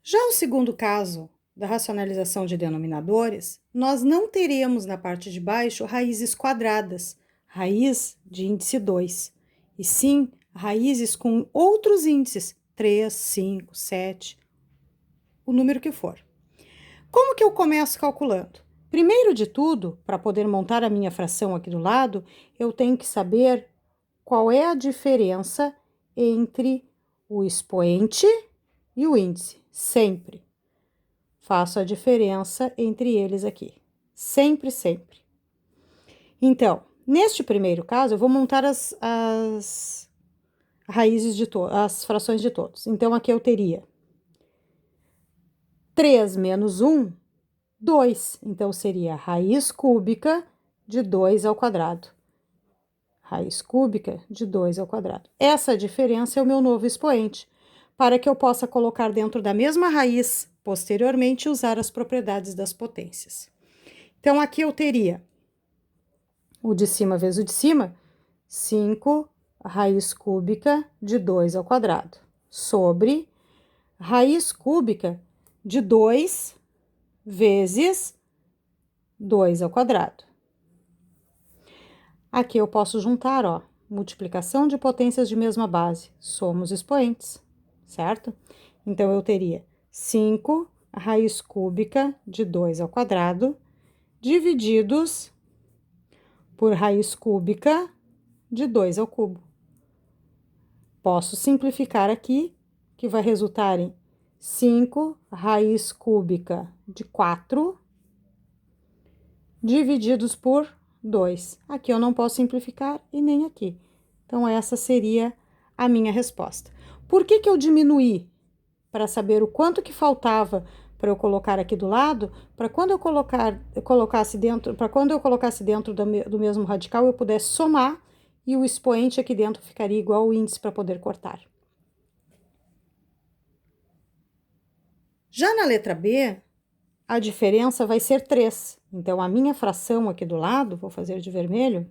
Já o segundo caso da racionalização de denominadores, nós não teremos na parte de baixo raízes quadradas, raiz de índice 2, e sim raízes com outros índices, 3, 5, 7, o número que for. Como que eu começo calculando? Primeiro de tudo, para poder montar a minha fração aqui do lado, eu tenho que saber qual é a diferença entre o expoente e o índice, sempre. Faço a diferença entre eles aqui. Sempre, sempre. Então, neste primeiro caso, eu vou montar as raízes de as frações de todos. Então, aqui eu teria 3 menos 1, 2. Então, seria raiz cúbica de 2 ao quadrado. Raiz cúbica de 2 ao quadrado. Essa diferença é o meu novo expoente, para que eu possa colocar dentro da mesma raiz, posteriormente, usar as propriedades das potências. Então, aqui eu teria o de cima vezes o de cima, 5 raiz cúbica de 2 ao quadrado, sobre raiz cúbica de 2 vezes 2 ao quadrado. Aqui eu posso juntar, ó, multiplicação de potências de mesma base, somos expoentes, certo? Então, eu teria 5 raiz cúbica de 2 ao quadrado, divididos por raiz cúbica de 2 ao cubo. Posso simplificar aqui, que vai resultar em 5 raiz cúbica de 4, divididos por 2. Aqui eu não posso simplificar e nem aqui. Então, essa seria a minha resposta. Por que que eu diminuí? Para saber o quanto que faltava para eu colocar aqui do lado, para quando eu colocasse dentro do mesmo radical, eu pudesse somar e o expoente aqui dentro ficaria igual ao índice para poder cortar. Já na letra B, a diferença vai ser 3. Então, a minha fração aqui do lado, vou fazer de vermelho,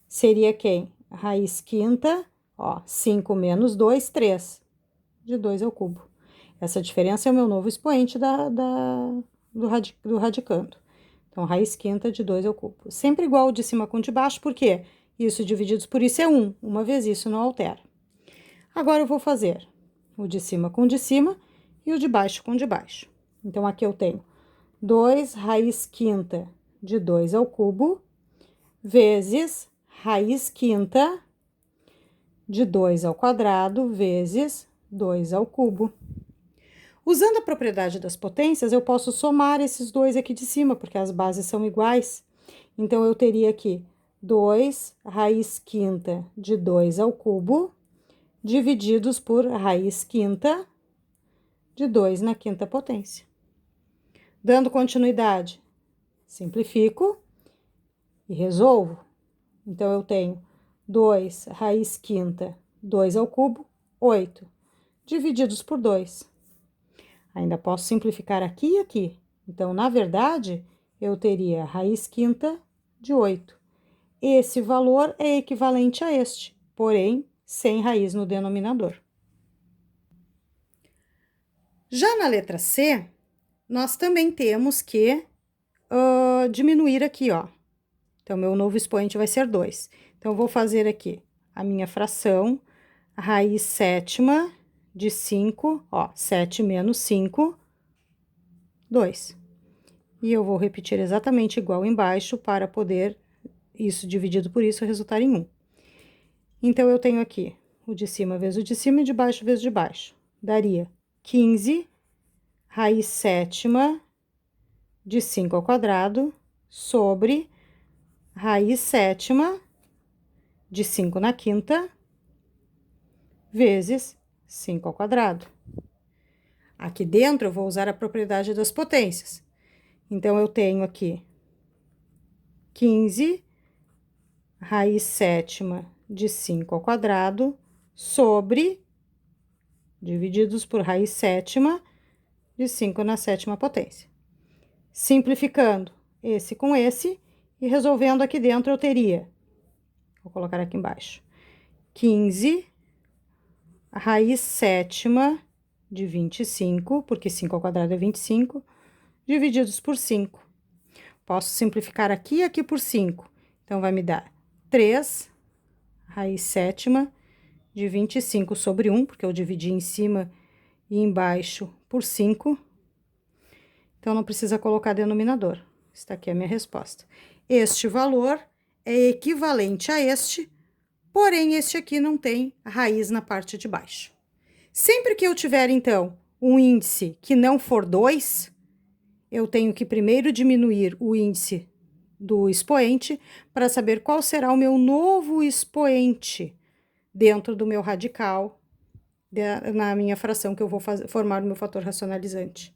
seria quem? Raiz quinta, ó, 5 menos 2, 3, de 2 ao cubo. Essa diferença é o meu novo expoente do radicando. Então, raiz quinta de 2 ao cubo. Sempre igual o de cima com o de baixo, por quê? Isso divididos por isso é 1. Uma vez isso não altera. Agora, eu vou fazer o de cima com o de cima e o de baixo com o de baixo. Então, aqui eu tenho 2 raiz quinta de 2 ao cubo, vezes raiz quinta de 2 ao quadrado, vezes 2 ao cubo. Usando a propriedade das potências, eu posso somar esses dois aqui de cima, porque as bases são iguais. Então, eu teria aqui 2 raiz quinta de 2 ao cubo, divididos por raiz quinta de 2 na quinta potência. Dando continuidade, simplifico e resolvo. Então, eu tenho 2 raiz quinta, 2 ao cubo, 8, divididos por 2. Ainda posso simplificar aqui e aqui. Então, na verdade, eu teria raiz quinta de 8. Esse valor é equivalente a este, porém, sem raiz no denominador. Já na letra C, nós também temos que diminuir aqui, ó. Então, meu novo expoente vai ser 2. Então, eu vou fazer aqui a minha fração, raiz sétima de 5, ó, 7 menos 5, 2. E eu vou repetir exatamente igual embaixo para poder, isso dividido por isso, resultar em 1. Então, eu tenho aqui o de cima vezes o de cima e de baixo vezes de baixo. Daria 15 raiz sétima de 5 ao quadrado sobre raiz sétima de 5 na quinta vezes 5 ao quadrado. Aqui dentro, eu vou usar a propriedade das potências. Então, eu tenho aqui 15 raiz sétima de 5 ao quadrado sobre, divididos por raiz sétima de 5 na sétima potência. Simplificando esse com esse e resolvendo aqui dentro, eu teria, vou colocar aqui embaixo, 15 raiz sétima de 25, porque 5 ao quadrado é 25, divididos por 5. Posso simplificar aqui e aqui por 5. Então, vai me dar 3 raiz sétima de 25 sobre 1, porque eu dividi em cima e embaixo por 5. Então, não precisa colocar denominador. Está aqui a minha resposta. Este valor é equivalente a este, porém, este aqui não tem raiz na parte de baixo. Sempre que eu tiver, então, um índice que não for 2, eu tenho que primeiro diminuir o índice do expoente para saber qual será o meu novo expoente dentro do meu radical, na minha fração que eu vou formar o meu fator racionalizante.